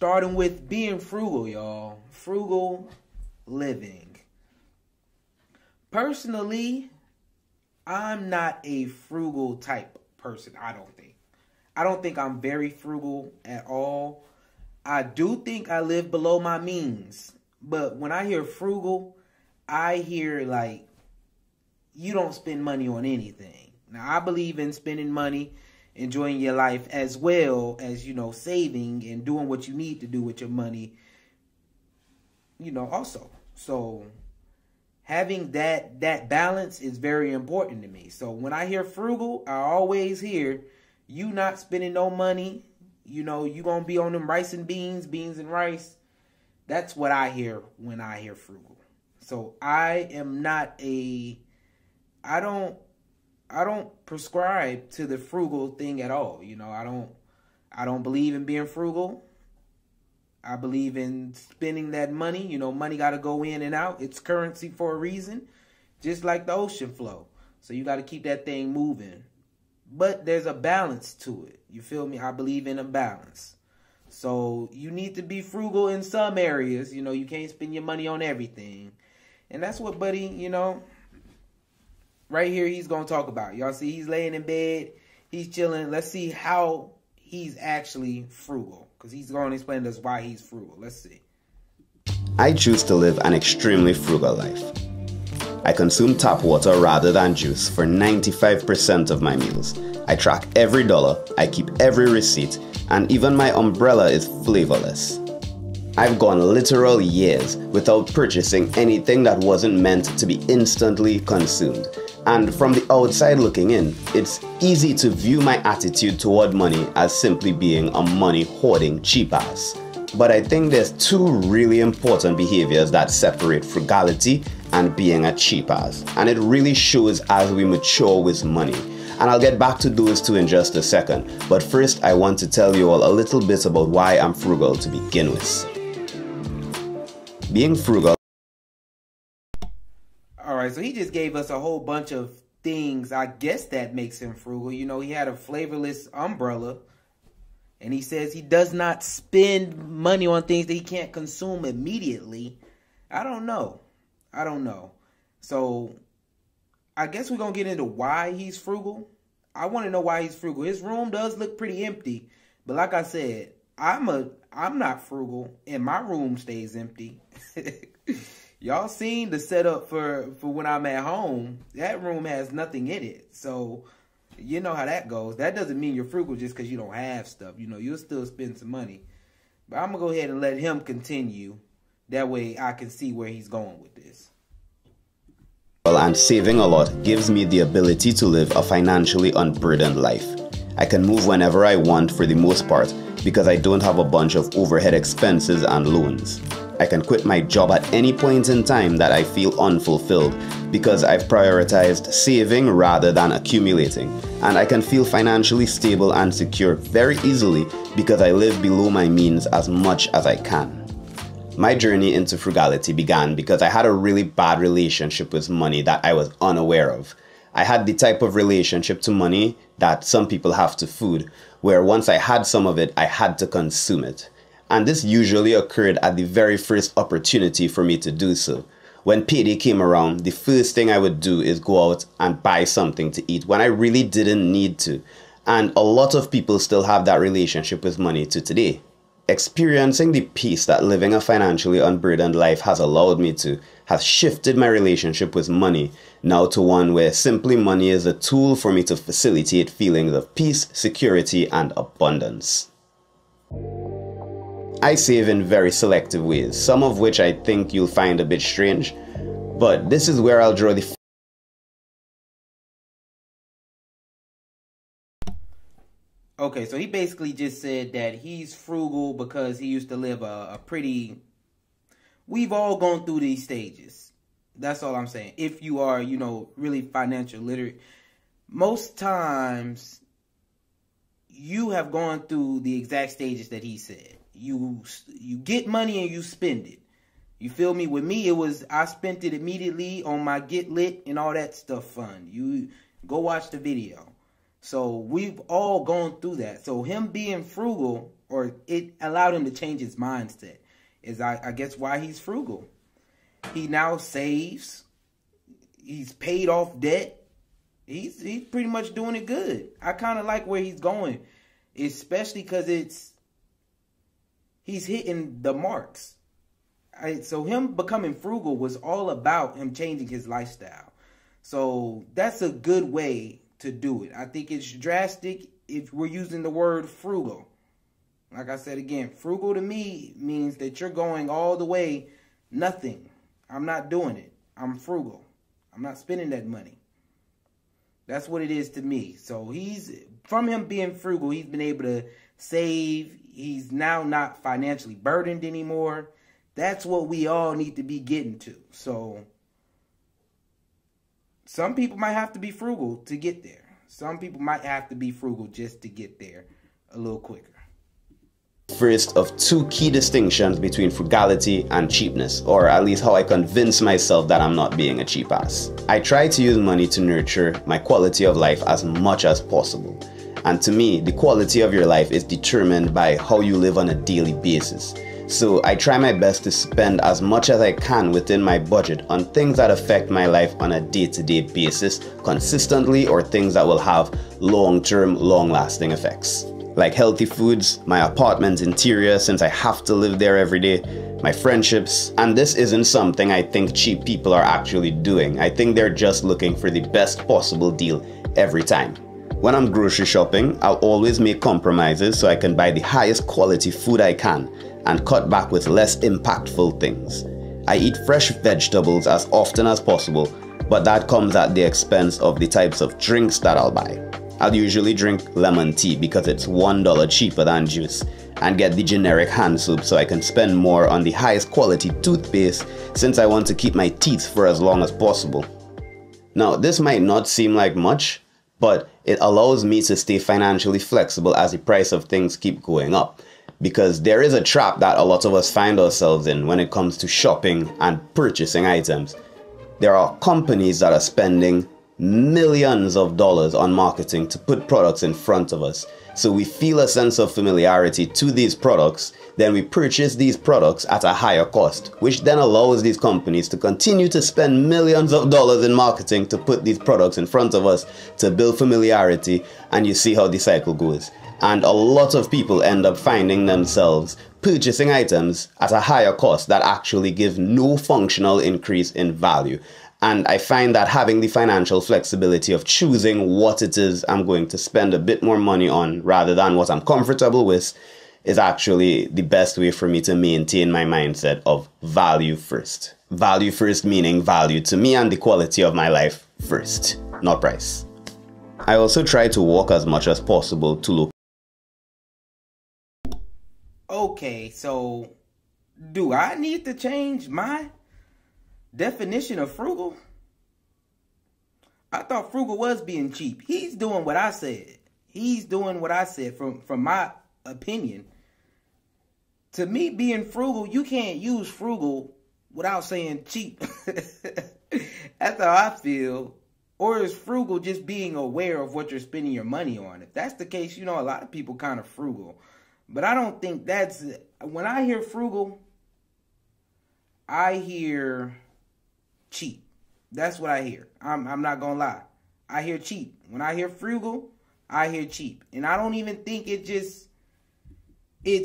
starting with being frugal, y'all. Frugal living. Personally, I'm not a frugal type person, I don't think. I don't think I'm very frugal at all. I do think I live below my means. But when I hear frugal, I hear like, you don't spend money on anything. Now, I believe in spending money, enjoying your life, as well as, you know, saving and doing what you need to do with your money, you know, also. So having that balance is very important to me. So when I hear frugal, I always hear you not spending no money. You know, you going to be on them rice and beans and rice. That's what I hear when I hear frugal. So I am not I don't prescribe to the frugal thing at all. You know, I don't believe in being frugal. I believe in spending that money. You know, money got to go in and out. It's currency for a reason, just like the ocean flow. So you got to keep that thing moving. But there's a balance to it. You feel me? I believe in a balance. So you need to be frugal in some areas. You know, you can't spend your money on everything. And that's what Buddy, you know, right here he's going to talk about. Y'all see he's laying in bed. He's chilling. Let's see how he's actually frugal, because he's going to explain to us why he's frugal. Let's see. I choose to live an extremely frugal life. I consume tap water rather than juice for 95% of my meals. I track every dollar, I keep every receipt, and even my umbrella is flavorless. I've gone literal years without purchasing anything that wasn't meant to be instantly consumed. And from the outside looking in, it's easy to view my attitude toward money as simply being a money hoarding cheap ass. But I think there's two really important behaviors that separate frugality and being a cheap ass. And it really shows as we mature with money. And I'll get back to those two in just a second. But first, I want to tell you all a little bit about why I'm frugal to begin with. Being frugal. Alright, so he just gave us a whole bunch of things, I guess, that makes him frugal. You know, he had a flavorless umbrella. And he says he does not spend money on things that he can't consume immediately. I don't know. So I guess we're going to get into why he's frugal. I want to know why he's frugal. His room does look pretty empty. But like I said, I'm not frugal and my room stays empty. Y'all seen the setup for when I'm at home. That room has nothing in it. So you know how that goes. That doesn't mean you're frugal just because you don't have stuff. You know, you'll still spend some money. But I'm going to go ahead and let him continue. That way I can see where he's going with this. And saving a lot gives me the ability to live a financially unburdened life. I can move whenever I want for the most part because I don't have a bunch of overhead expenses and loans. I can quit my job at any point in time that I feel unfulfilled because I've prioritized saving rather than accumulating. And I can feel financially stable and secure very easily because I live below my means as much as I can. My journey into frugality began because I had a really bad relationship with money that I was unaware of. I had the type of relationship to money that some people have to food, where once I had some of it, I had to consume it. And this usually occurred at the very first opportunity for me to do so. When payday came around, the first thing I would do is go out and buy something to eat when I really didn't need to. And a lot of people still have that relationship with money to today. Experiencing the peace that living a financially unburdened life has allowed me to has shifted my relationship with money now to one where simply money is a tool for me to facilitate feelings of peace, security, and abundance. I save in very selective ways, some of which I think you'll find a bit strange, but this is where I'll draw the Okay, so he basically just said that he's frugal because he used to live a pretty... We've all gone through these stages. That's all I'm saying. If you are, you know, really financial literate, most times you have gone through the exact stages that he said. You get money and you spend it. You feel me? With me, it was I spent it immediately on my Get Lit and all that stuff fund. You go watch the video. So we've all gone through that. So him being frugal, or it allowed him to change his mindset. Is I guess why he's frugal. He now saves. He's paid off debt. He's pretty much doing it good. I kind of like where he's going, especially because he's hitting the marks. So him becoming frugal was all about him changing his lifestyle. So that's a good way to do it. I think it's drastic if we're using the word frugal. Like I said again, frugal to me means that you're going all the way nothing. I'm not doing it. I'm frugal. I'm not spending that money. That's what it is to me. So from him being frugal, he's been able to save. He's now not financially burdened anymore. That's what we all need to be getting to. So some people might have to be frugal to get there. Some people might have to be frugal just to get there a little quicker. First of two key distinctions between frugality and cheapness, or at least how I convince myself that I'm not being a cheap ass. I try to use money to nurture my quality of life as much as possible. And to me, the quality of your life is determined by how you live on a daily basis. So I try my best to spend as much as I can within my budget on things that affect my life on a day-to-day basis consistently, or things that will have long-term, long-lasting effects. Like healthy foods, my apartment's interior since I have to live there every day, my friendships. And this isn't something I think cheap people are actually doing. I think they're just looking for the best possible deal every time. When I'm grocery shopping, I'll always make compromises so I can buy the highest quality food I can and cut back with less impactful things. I eat fresh vegetables as often as possible, but that comes at the expense of the types of drinks that I'll buy. I'll usually drink lemon tea because it's $1 cheaper than juice, and get the generic hand soap so I can spend more on the highest quality toothpaste since I want to keep my teeth for as long as possible. Now, this might not seem like much, but it allows me to stay financially flexible as the price of things keep going up. Because there is a trap that a lot of us find ourselves in when it comes to shopping and purchasing items. There are companies that are spending millions of dollars on marketing to put products in front of us. So we feel a sense of familiarity to these products, then we purchase these products at a higher cost, which then allows these companies to continue to spend millions of dollars in marketing to put these products in front of us to build familiarity, and you see how the cycle goes. And a lot of people end up finding themselves purchasing items at a higher cost that actually give no functional increase in value. And I find that having the financial flexibility of choosing what it is I'm going to spend a bit more money on rather than what I'm comfortable with is actually the best way for me to maintain my mindset of value first. Value first meaning value to me and the quality of my life first, not price. I also try to walk as much as possible to look. Okay, so do I need to change my definition of frugal? I thought frugal was being cheap. He's doing what I said. He's doing what I said from my opinion. To me, being frugal, you can't use frugal without saying cheap. That's how I feel. Or is frugal just being aware of what you're spending your money on? If that's the case, you know, a lot of people kind of frugal. But I don't think that's... When I hear frugal, I hear cheap. That's what I hear. I'm not going to lie. I hear cheap. When I hear frugal, I hear cheap. And I don't even think it's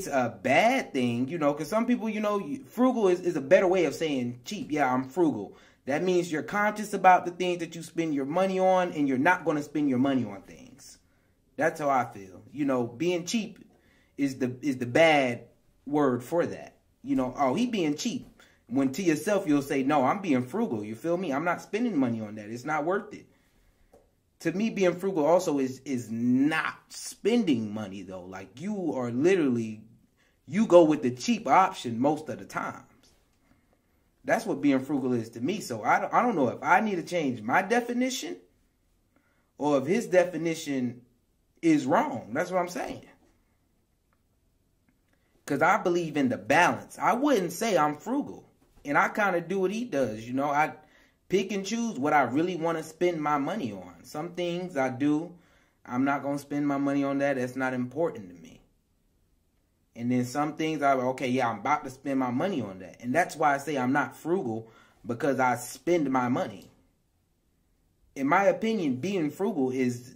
a bad thing, you know, because some people, you know, frugal is a better way of saying cheap. Yeah, I'm frugal. That means you're conscious about the things that you spend your money on, and you're not going to spend your money on things. That's how I feel. You know, being cheap is the bad word for that. You know, oh, he being cheap. When to yourself, you'll say, no, I'm being frugal. You feel me? I'm not spending money on that. It's not worth it. To me, being frugal also is not spending money, though. Like, you are literally, you go with the cheap option most of the times. That's what being frugal is to me. So I don't know if I need to change my definition or if his definition is wrong. That's what I'm saying. Because I believe in the balance. I wouldn't say I'm frugal. And I kind of do what he does. You know, I pick and choose what I really want to spend my money on. Some things I do. I'm not going to spend my money on that. That's not important to me. And then some things okay, yeah, I'm about to spend my money on that. And that's why I say I'm not frugal, because I spend my money. In my opinion, being frugal is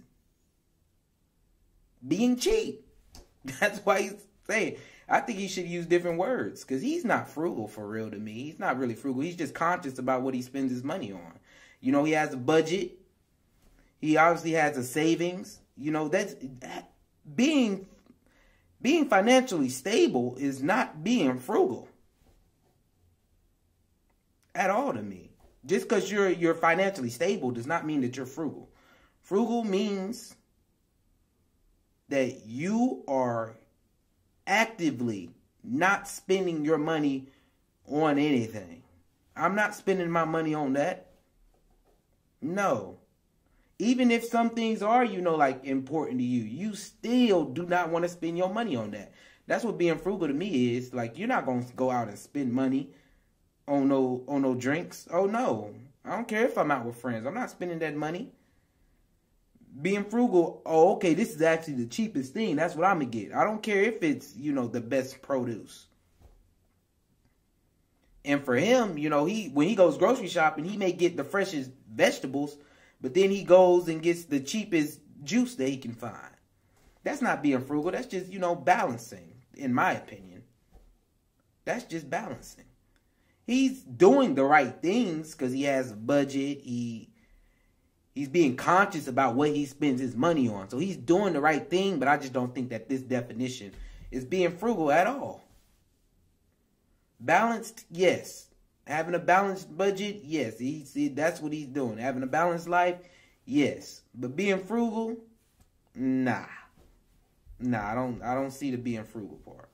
being cheap. That's why he's saying, I think he should use different words, because he's not frugal for real to me. He's not really frugal. He's just conscious about what he spends his money on. You know, he has a budget. He obviously has a savings. You know, that's being financially stable is not being frugal at all to me. Just because you're financially stable does not mean that you're frugal. Frugal means that you are actively not spending your money on anything. I'm not spending my money on that. No. Even if some things are, you know, like important to you, you still do not want to spend your money on that. That's what being frugal to me is. Like, you're not going to go out and spend money on no drinks. Oh, no. I don't care if I'm out with friends. I'm not spending that money. Being frugal, oh, okay, this is actually the cheapest thing. That's what I'm going to get. I don't care if it's, you know, the best produce. And for him, you know, when he goes grocery shopping, he may get the freshest vegetables, but then he goes and gets the cheapest juice that he can find. That's not being frugal. That's just, you know, balancing, in my opinion. That's just balancing. He's doing the right things because he has a budget. He's being conscious about what he spends his money on. So he's doing the right thing, but I just don't think that this definition is being frugal at all. Balanced, yes. Having a balanced budget, yes. That's what he's doing. Having a balanced life, yes. But being frugal, nah. Nah, I don't see the being frugal part.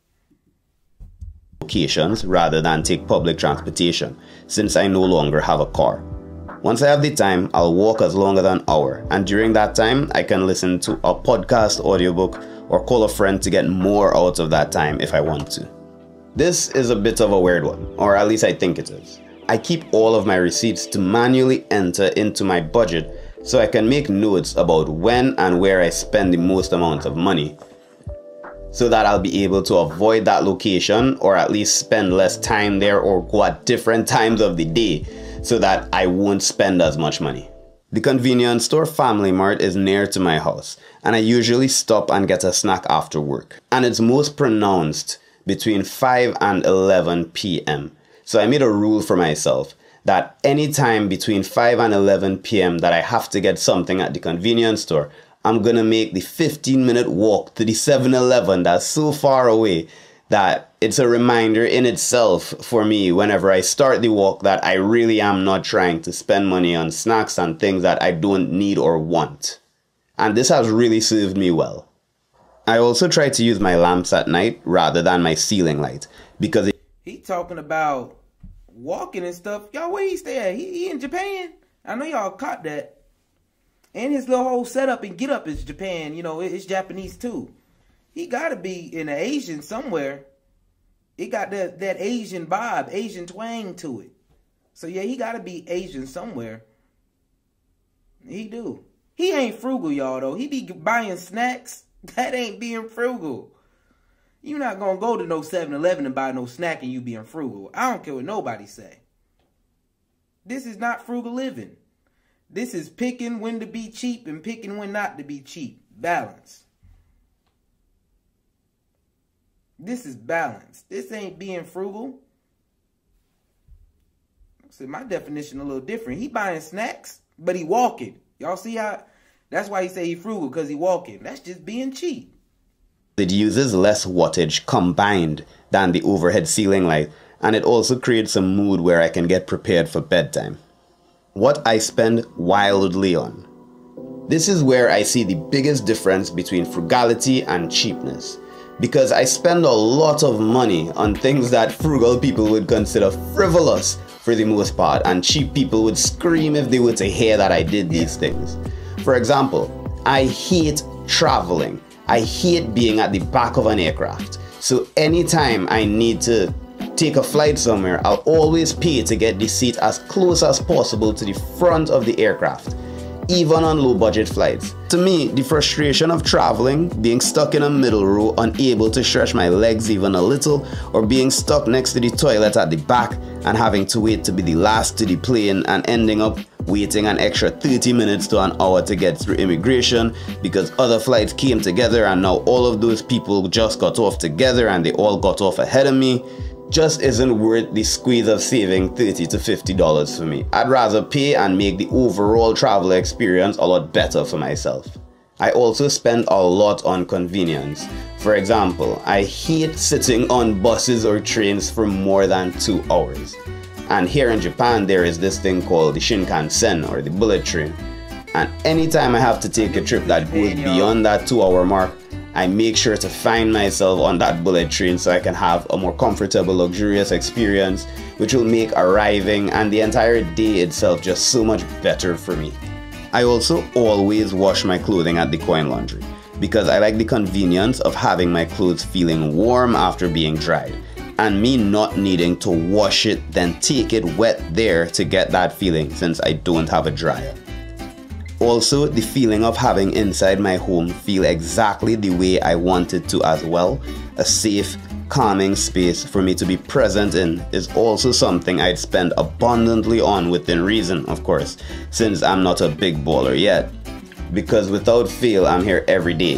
Locations rather than take public transportation, since I no longer have a car. Once I have the time, I'll walk as long as an hour, and during that time, I can listen to a podcast, audiobook, or call a friend to get more out of that time if I want to. This is a bit of a weird one, or at least I think it is. I keep all of my receipts to manually enter into my budget so I can make notes about when and where I spend the most amount of money, so that I'll be able to avoid that location, or at least spend less time there, or go at different times of the day so that I won't spend as much money. The convenience store Family Mart is near to my house, and I usually stop and get a snack after work. And it's most pronounced between 5 and 11 p.m. So I made a rule for myself that any time between 5 and 11 p.m. that I have to get something at the convenience store, I'm gonna make the 15-minute walk to the 7-Eleven that's so far away that it's a reminder in itself for me whenever I start the walk that I really am not trying to spend money on snacks and things that I don't need or want. And this has really served me well. I also try to use my lamps at night rather than my ceiling light, because he talking about walking and stuff. Y'all, where he stay at? He in Japan? I know y'all caught that. And his little whole setup and get up is Japan. You know, it's Japanese too. He got to be in an Asian somewhere. It got that Asian vibe, Asian twang to it. So yeah, he got to be Asian somewhere. He do. He ain't frugal, y'all, though. He be buying snacks. That ain't being frugal. You're not going to go to no 7-Eleven and buy no snack and you being frugal. I don't care what nobody say. This is not frugal living. This is picking when to be cheap and picking when not to be cheap. Balance. This is balance. This ain't being frugal. So my definition a little different. He buying snacks, but he walking. Y'all see how? That's why he say he frugal, because he walking. That's just being cheap. It uses less wattage combined than the overhead ceiling light, and it also creates a mood where I can get prepared for bedtime. What I spend wildly on. This is where I see the biggest difference between frugality and cheapness, because I spend a lot of money on things that frugal people would consider frivolous for the most part, and cheap people would scream if they were to hear that I did these things. For example, I hate traveling. I hate being at the back of an aircraft. So anytime I need to take a flight somewhere, I'll always pay to get the seat as close as possible to the front of the aircraft. even on low budget flights. To me, the frustration of traveling, being stuck in a middle row, unable to stretch my legs even a little, or being stuck next to the toilet at the back and having to wait to be the last to the plane and ending up waiting an extra 30 minutes to an hour to get through immigration because other flights came together and now all of those people just got off together and they all got off ahead of me, just isn't worth the squeeze of saving $30 to $50 for me. I'd rather pay and make the overall travel experience a lot better for myself. I also spend a lot on convenience. For example, I hate sitting on buses or trains for more than 2 hours. And here in Japan, there is this thing called the Shinkansen, or the bullet train. And anytime I have to take a trip that goes beyond that 2-hour mark, I make sure to find myself on that bullet train so I can have a more comfortable, luxurious experience, which will make arriving and the entire day itself just so much better for me. I also always wash my clothing at the coin laundry because I like the convenience of having my clothes feeling warm after being dried, and me not needing to wash it then take it wet there to get that feeling since I don't have a dryer. Also, the feeling of having inside my home feel exactly the way I want it to as well, a safe, calming space for me to be present in, is also something I'd spend abundantly on within reason, of course, since I'm not a big baller yet. Because without fail, I'm here every day.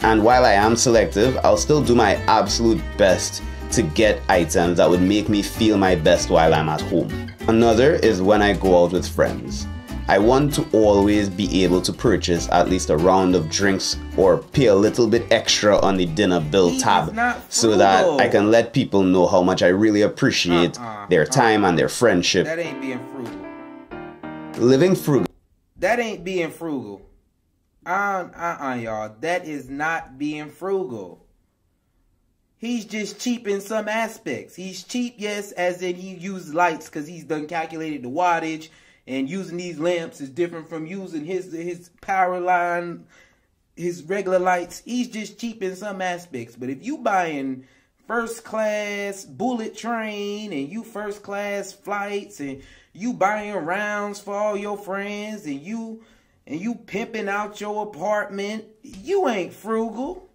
And while I am selective, I'll still do my absolute best to get items that would make me feel my best while I'm at home. Another is when I go out with friends. I want to always be able to purchase at least a round of drinks or pay a little bit extra on the dinner bill tab so that I can let people know how much I really appreciate their time and their friendship. That ain't being frugal. Living frugal. That ain't being frugal. Y'all. That is not being frugal. He's just cheap in some aspects. He's cheap, yes, as in he uses lights because he's done calculated the wattage, and using these lamps is different from using his power line, his regular lights. He's just cheap in some aspects. But if you buying first class bullet train and you first class flights and you buying rounds for all your friends and you pimping out your apartment, you ain't frugal.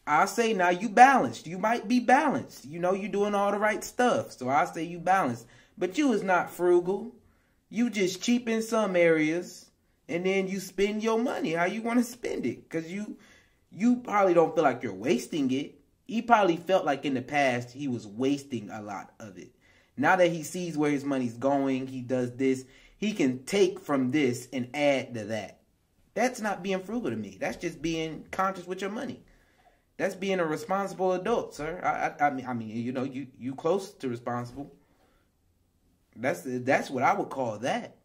I say now you balanced. You might be balanced. You know you're doing all the right stuff. So I say you balanced. But you is not frugal. You just cheap in some areas. And then you spend your money how you want to spend it. Because you probably don't feel like you're wasting it. He probably felt like in the past he was wasting a lot of it. Now that he sees where his money's going, he does this. He can take from this and add to that. That's not being frugal to me. That's just being conscious with your money. That's being a responsible adult, sir. I mean, you know, you close to responsible. That's what I would call that,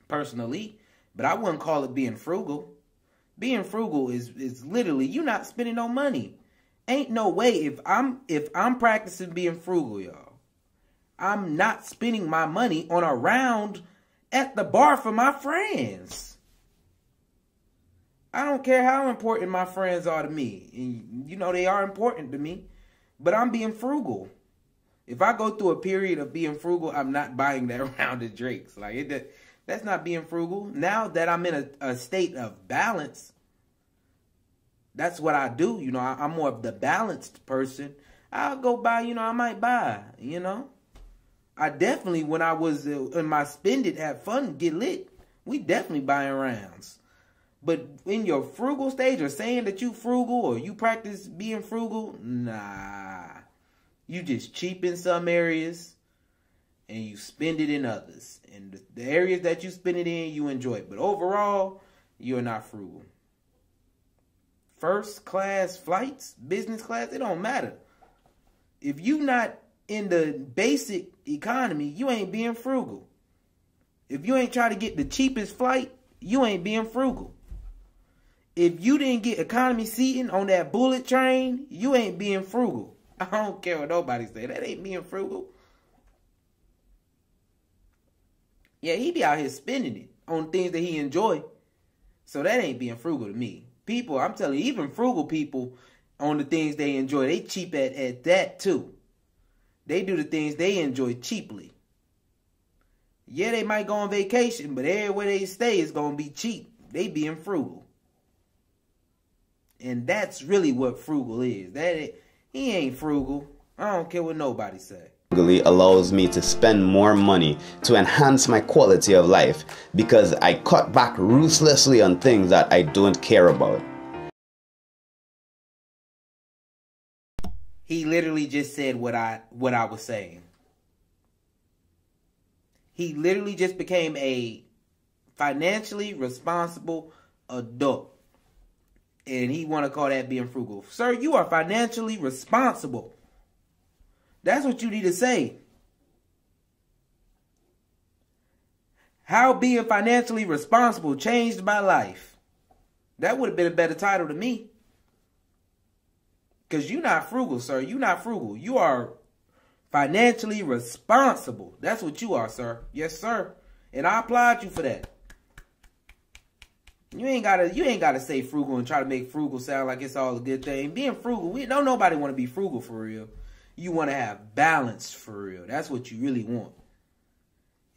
personally. But I wouldn't call it being frugal. Being frugal is literally you not spending no money. Ain't no way if I'm practicing being frugal, y'all. I'm not spending my money on a round at the bar for my friends. I don't care how important my friends are to me. And you know they are important to me. But I'm being frugal. If I go through a period of being frugal, I'm not buying that round of drinks. Like that's not being frugal. Now that I'm in a state of balance, that's what I do. You know, I'm more of the balanced person. I'll go buy, you know, I might buy, you know. I definitely, when I was in my spend it, have fun, get lit, we definitely buying rounds. But in your frugal stage or saying that you frugal or you practice being frugal, nah. You just cheap in some areas and you spend it in others. And the areas that you spend it in, you enjoy it. But overall, you're not frugal. First class flights, business class, it don't matter. If you not in the basic economy, you ain't being frugal. If you ain't trying to get the cheapest flight, you ain't being frugal. If you didn't get economy seating on that bullet train, you ain't being frugal. I don't care what nobody say. That ain't being frugal. Yeah, he be out here spending it on things that he enjoy. So that ain't being frugal to me. People, I'm telling you, even frugal people on the things they enjoy, they cheap at that too. They do the things they enjoy cheaply. Yeah, they might go on vacation, but everywhere they stay is going to be cheap. They being frugal. And that's really what frugal is. He ain't frugal. I don't care what nobody say. Allows me to spend more money to enhance my quality of life because I cut back ruthlessly on things that I don't care about. He literally just said what I was saying. He literally just became a financially responsible adult. And he want to call that being frugal. Sir, you are financially responsible. That's what you need to say. How being financially responsible changed my life. That would have been a better title to me. Because you're not frugal, sir. You're not frugal. You are financially responsible. That's what you are, sir. Yes, sir. And I applaud you for that. You ain't gotta say frugal and try to make frugal sound like it's all a good thing. Being frugal, don't nobody want to be frugal for real. You want to have balance for real. That's what you really want.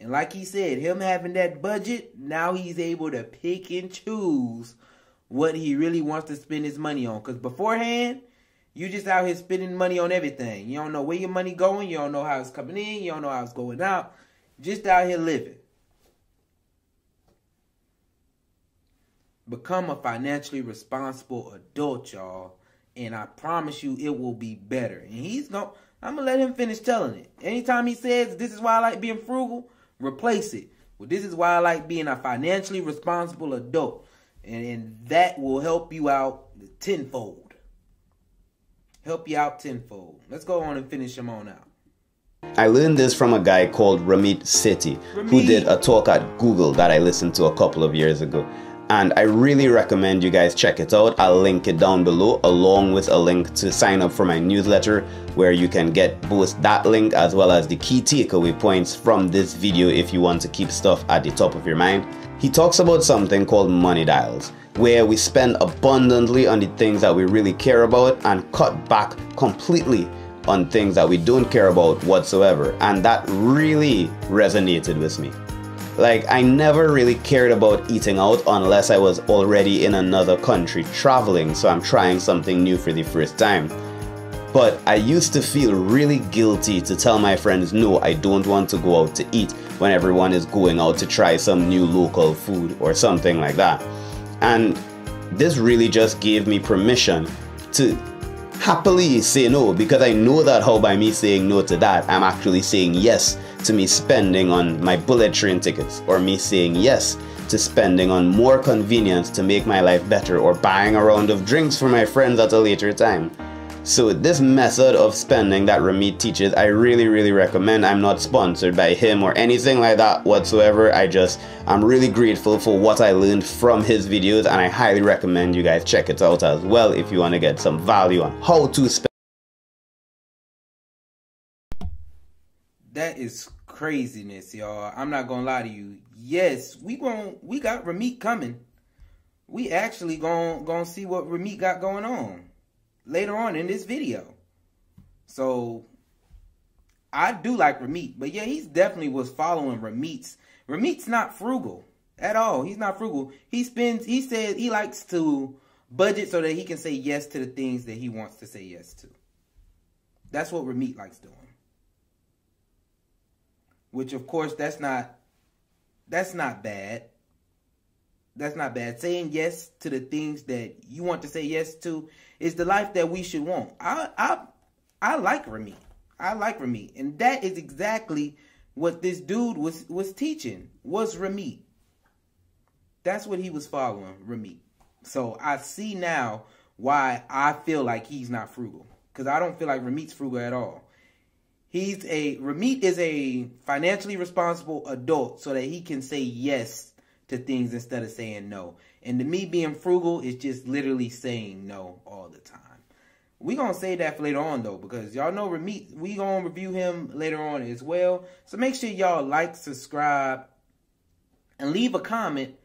And like he said, him having that budget, now he's able to pick and choose what he really wants to spend his money on. Because beforehand, you just out here spending money on everything. You don't know where your money going. You don't know how it's coming in. You don't know how it's going out. Just out here living. Become a financially responsible adult, y'all. And I promise you it will be better. And I'm going to let him finish telling it. Anytime he says, this is why I like being frugal, replace it. Well, this is why I like being a financially responsible adult. And that will help you out tenfold. Help you out tenfold. Let's go on and finish him on out. I learned this from a guy called Ramit Sethi, who did a talk at Google that I listened to a couple of years ago. And I really recommend you guys check it out. I'll link it down below along with a link to sign up for my newsletter where you can get both that link as well as the key takeaway points from this video if you want to keep stuff at the top of your mind. He talks about something called money dials, where we spend abundantly on the things that we really care about and cut back completely on things that we don't care about whatsoever. And that really resonated with me. Like, I never really cared about eating out unless I was already in another country traveling, so I'm trying something new for the first time. But I used to feel really guilty to tell my friends, no, I don't want to go out to eat when everyone is going out to try some new local food or something like that. And this really just gave me permission to happily say no, because I know that how by me saying no to that, I'm actually saying yes to me spending on my bullet train tickets, or me saying yes to spending on more convenience to make my life better, or buying a round of drinks for my friends at a later time. So this method of spending that Ramit teaches, I really recommend. I'm not sponsored by him or anything like that whatsoever. I'm really grateful for what I learned from his videos, and I highly recommend you guys check it out as well if you want to get some value on how to spend. That is craziness, y'all. I'm not gonna lie to you. Yes, we got Ramit coming. We actually gonna see what Ramit got going on later on in this video. So I do like Ramit, but yeah, he's definitely was following Ramit's not frugal at all. He's not frugal. He says he likes to budget so that he can say yes to the things that he wants to say yes to. That's what Ramit likes doing. Which, of course, that's not bad. That's not bad. Saying yes to the things that you want to say yes to is the life that we should want. I like Ramit. I like Ramit. And that is exactly what this dude was teaching, was Ramit. That's what he was following, Ramit. So I see now why I feel like he's not frugal. Because I don't feel like Ramit's frugal at all. Ramit is a financially responsible adult so that he can say yes to things instead of saying no. And to me, being frugal is just literally saying no all the time. We're going to say that for later on, though, because y'all know Ramit, we going to review him later on as well. So make sure y'all like, subscribe, and leave a comment